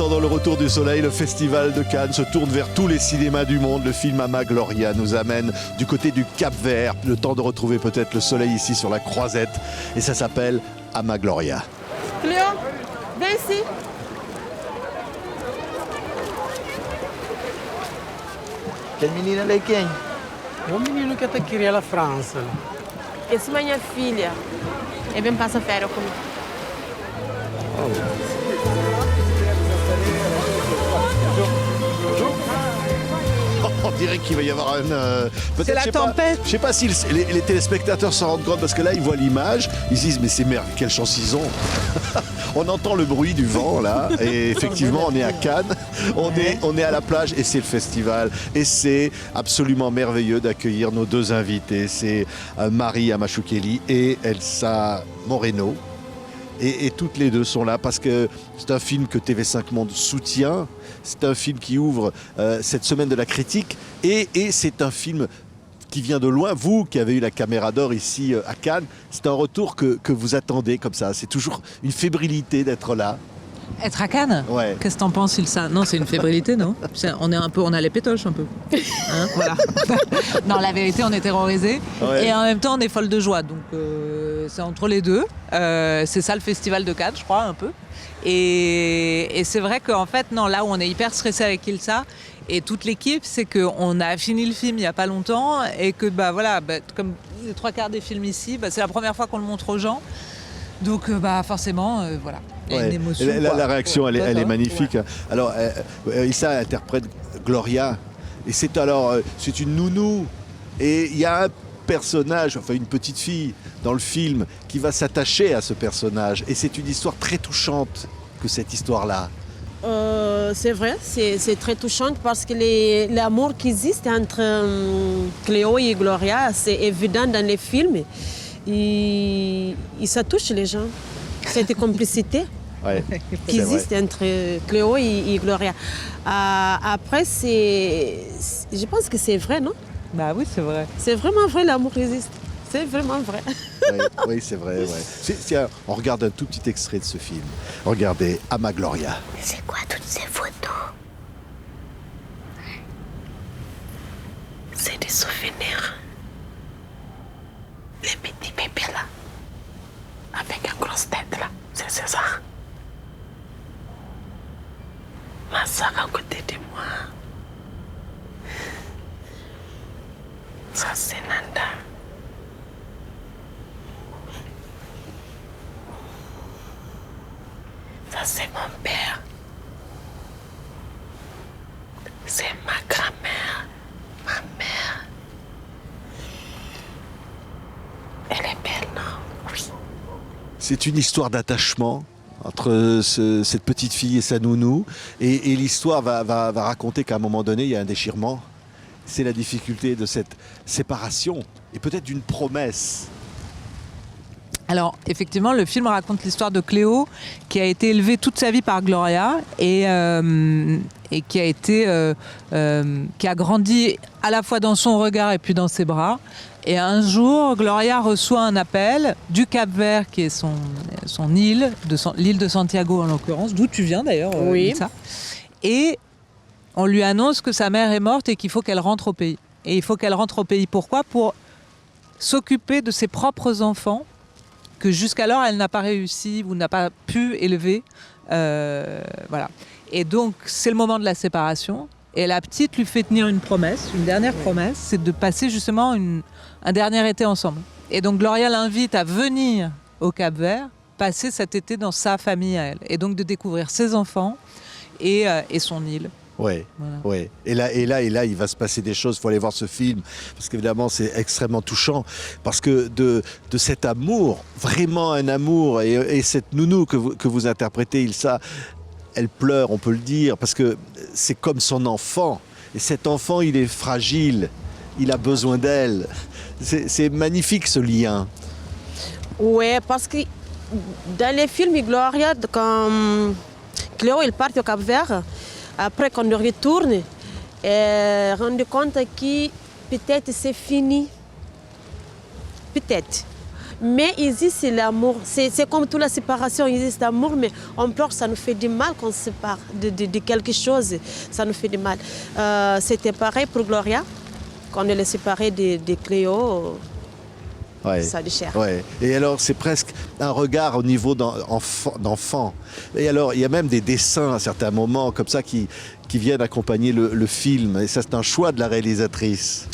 maintenant dans le Retour du Soleil, le Festival de Cannes se tourne vers tous les cinémas du monde. Le film Ama Gloria nous amène du côté du Cap-Vert. Le temps de retrouver peut-être le soleil ici sur la Croisette. Et ça s'appelle Ama Gloria. Cléo, viens ici. Quel menino lei quem? É um menino que até queria a França. Essa é minha filha. E vem passar férias comigo. On dirait qu'il va y avoir C'est la tempête. Je sais pas si les téléspectateurs s'en rendent compte parce que là ils voient l'image, ils se disent mais c'est merde, quelle chance ils ont. On entend le bruit du vent là et effectivement on est à Cannes, on est à la plage et c'est le festival et c'est absolument merveilleux d'accueillir nos deux invités, c'est Marie Amachukeli et Elsa Moreno. Et toutes les deux sont là parce que c'est un film que TV5 Monde soutient. C'est un film qui ouvre cette semaine de la critique. Et c'est un film qui vient de loin. Vous qui avez eu la caméra d'or ici à Cannes, c'est un retour que vous attendez comme ça. C'est toujours une fébrilité d'être là. Être à Cannes? Ouais. Qu'est-ce que t'en penses, Ilsa? Non, c'est une fébrilité, non? On a les pétoches un peu. Hein, voilà. Non, la vérité, on est terrorisés. Ouais. Et en même temps, on est folle de joie. Donc, c'est entre les deux. C'est ça le festival de Cannes, je crois, un peu. Et c'est vrai qu'en fait, non, là où on est hyper stressé avec Ilsa et toute l'équipe, c'est qu'on a fini le film il n'y a pas longtemps et que, comme les trois quarts des films ici, c'est la première fois qu'on le montre aux gens. Donc, forcément, voilà. Il y a une émotion. La réaction, elle est magnifique. Ouais. Alors, Issa interprète Gloria. Et c'est une nounou. Et il y a un personnage, enfin une petite fille dans le film qui va s'attacher à ce personnage. Et c'est une histoire très touchante que cette histoire-là. C'est vrai, c'est très touchant parce que l'amour qui existe entre Cléo et Gloria, c'est évident dans les films. Et ça touche les gens. Cette complicité qui existe entre Cléo et Gloria. Après, je pense que c'est vrai, non? Bah oui, c'est vrai. C'est vraiment vrai, l'amour existe. C'est vraiment vrai. Oui, c'est vrai. Ouais. Tiens, on regarde un tout petit extrait de ce film. Regardez, Ama Gloria. C'est quoi toutes ces photos? C'est des souvenirs. Les petits bébés là, avec une grosse tête là, c'est ça. Ma soeur à côté de moi. Ça c'est Nanda. Ça c'est mon père. C'est ma grand-mère, ma mère. Elle est belle, non? Oui. C'est une histoire d'attachement entre cette petite fille et sa nounou. Et l'histoire va raconter qu'à un moment donné, il y a un déchirement. C'est la difficulté de cette séparation et peut-être d'une promesse. Alors, effectivement, le film raconte l'histoire de Cléo, qui a été élevée toute sa vie par Gloria et qui a grandi à la fois dans son regard et puis dans ses bras. Et un jour, Gloria reçoit un appel du Cap-Vert, qui est son île, l'île de Santiago en l'occurrence, d'où tu viens d'ailleurs, Oui. Lisa. Et on lui annonce que sa mère est morte et qu'il faut qu'elle rentre au pays. Et il faut qu'elle rentre au pays. Pourquoi? Pour s'occuper de ses propres enfants, que jusqu'alors elle n'a pas réussi ou n'a pas pu élever. Voilà. Et donc c'est le moment de la séparation. Et la petite lui fait tenir une promesse, une dernière promesse, c'est de passer justement un dernier été ensemble. Et donc Gloria l'invite à venir au Cap-Vert, passer cet été dans sa famille à elle. Et donc de découvrir ses enfants et son île. Ouais, Voilà. ouais. Et là, il va se passer des choses. Il faut aller voir ce film parce qu'évidemment, c'est extrêmement touchant parce que de cet amour, vraiment un amour, et cette nounou que vous interprétez, Ilsa, elle pleure, on peut le dire, parce que c'est comme son enfant. Et cet enfant, il est fragile. Il a besoin d'elle. C'est magnifique ce lien. Oui, parce que dans les films Gloria, quand Cléo il part au Cap-Vert, après qu'on retourne, elle rend compte que peut-être c'est fini. Peut-être. Mais il existe l'amour. C'est comme toute la séparation, il existe l'amour, mais on pleure, ça nous fait du mal quand on se sépare de quelque chose. Ça nous fait du mal. C'était pareil pour Gloria, quand elle est séparée de Cléo. Ouais. Ça déchire. Ouais. Et alors, c'est presque un regard au niveau d'enfant. Et alors, il y a même des dessins à certains moments comme ça qui viennent accompagner le film. Et ça, c'est un choix de la réalisatrice.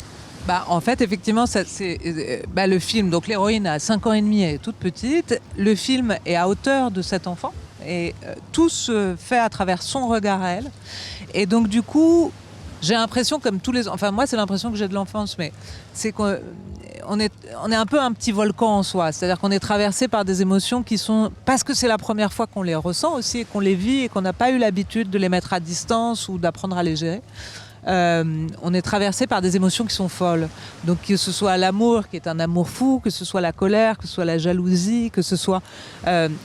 En fait, effectivement, le film, donc l'héroïne a 5 ans et demi, elle est toute petite. Le film est à hauteur de cet enfant. Et tout se fait à travers son regard à elle. Et donc, du coup, j'ai l'impression, comme tous les... Enfin, moi, c'est l'impression que j'ai de l'enfance, mais c'est qu'on est un peu un petit volcan en soi. C'est-à-dire qu'on est traversé par des émotions qui sont... Parce que c'est la première fois qu'on les ressent aussi, et qu'on les vit, et qu'on n'a pas eu l'habitude de les mettre à distance ou d'apprendre à les gérer. On est traversé par des émotions qui sont folles. Donc que ce soit l'amour, qui est un amour fou, que ce soit la colère, que ce soit la jalousie, que ce soit...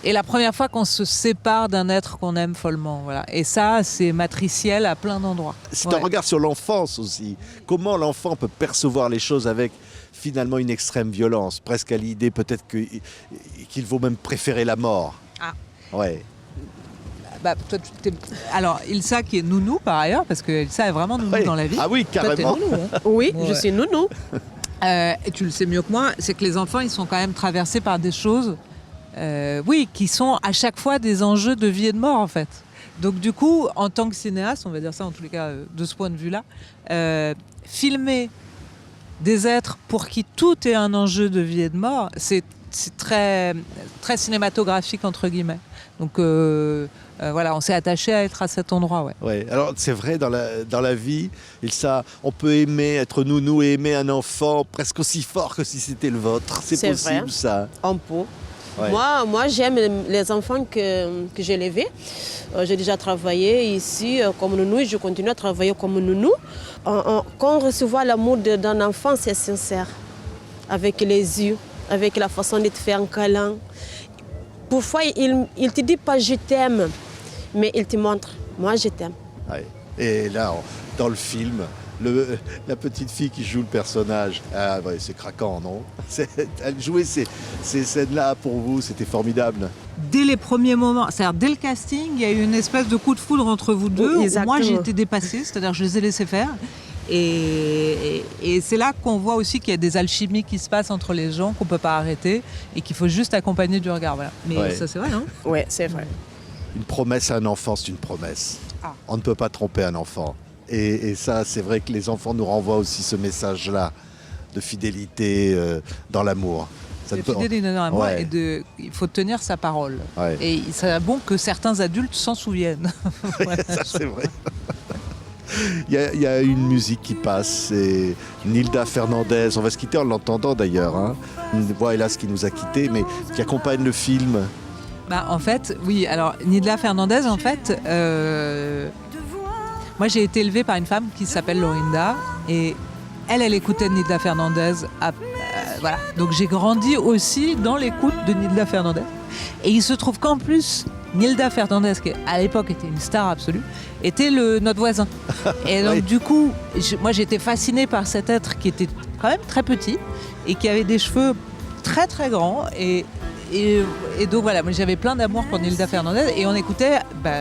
et la première fois qu'on se sépare d'un être qu'on aime follement. Voilà. Et ça, c'est matriciel à plein d'endroits. C'est un regard sur l'enfance aussi. Comment l'enfant peut percevoir les choses avec finalement une extrême violence, presque à l'idée peut-être qu'il vaut même préférer la mort. Ah. Ouais. Alors, Ilsa qui est nounou par ailleurs, parce que Ilsa est vraiment nounou dans la vie. Ah oui, carrément. Toi, t'es nounou, hein. Oui, Ouais. je suis nounou. Et tu le sais mieux que moi, c'est que les enfants, ils sont quand même traversés par des choses, qui sont à chaque fois des enjeux de vie et de mort, en fait. Donc du coup, en tant que cinéaste, on va dire ça en tous les cas de ce point de vue-là, filmer des êtres pour qui tout est un enjeu de vie et de mort, c'est très, très cinématographique, entre guillemets. Donc voilà, on s'est attaché à être à cet endroit. Ouais. Ouais. Alors c'est vrai, dans la vie, on peut aimer, être nounou et aimer un enfant presque aussi fort que si c'était le vôtre. C'est possible, vrai. ça. On peut. Ouais. Moi, j'aime les enfants que j'ai élevés. J'ai déjà travaillé ici comme nounou et je continue à travailler comme nounou. Quand on reçoit l'amour d'un enfant, c'est sincère. Avec les yeux, avec la façon de te faire un câlin. Parfois, il ne te dit pas « je t'aime », mais il te montre « moi, je t'aime ». Ouais. Et là, dans le film, la petite fille qui joue le personnage, c'est craquant, non? Elle jouait ces scènes-là pour vous, c'était formidable. Dès les premiers moments, c'est-à-dire dès le casting, il y a eu une espèce de coup de foudre entre vous deux. Oui, Où moi, j'ai exactement. été dépassée, c'est-à-dire je les ai laissés faire. Et c'est là qu'on voit aussi qu'il y a des alchimies qui se passent entre les gens qu'on ne peut pas arrêter et qu'il faut juste accompagner du regard. Voilà. Mais Ouais. ça, c'est vrai, non? Oui, c'est vrai. Une promesse à un enfant, c'est une promesse. Ah. On ne peut pas tromper un enfant. Et ça, c'est vrai que les enfants nous renvoient aussi ce message-là de fidélité dans l'amour. Ça ne De peut- fidélité à moi Ouais. et il faut tenir sa parole. Ouais. Et il serait bon que certains adultes s'en souviennent. Ça, c'est vrai. Il y a une musique qui passe, c'est Nilda Fernandez. On va se quitter en l'entendant d'ailleurs. Hein. Une voix, hélas, qui nous a quittés, mais qui accompagne le film. En fait, oui. Alors, Nilda Fernandez, en fait, moi, j'ai été élevée par une femme qui s'appelle Lorinda. Et elle écoutait Nilda Fernandez. Voilà. Donc, j'ai grandi aussi dans l'écoute de Nilda Fernandez. Et il se trouve qu'en plus, Nilda Fernandez, qui à l'époque était une star absolue, était notre voisin. Et donc, Oui. du coup, moi, j'étais fascinée par cet être qui était quand même très petit et qui avait des cheveux très, très grands. Et donc voilà, moi j'avais plein d'amour pour Nilda Fernandez et on écoutait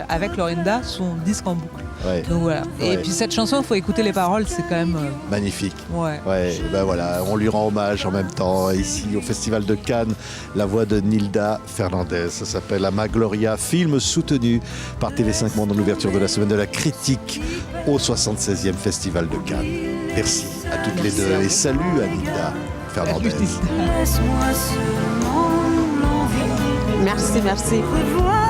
avec Lorinda son disque en boucle. Ouais. Donc voilà. Ouais. Et puis cette chanson, il faut écouter les paroles, c'est quand même. Magnifique. Ouais. Ouais, et ben voilà, on lui rend hommage en même temps ici au Festival de Cannes, la voix de Nilda Fernandez. Ça s'appelle Ama Gloria, film soutenu par TV5 Monde en ouverture de la semaine de la critique au 76e Festival de Cannes. Merci à toutes les deux et salut à Nilda Fernandez. Merci, merci. Revoir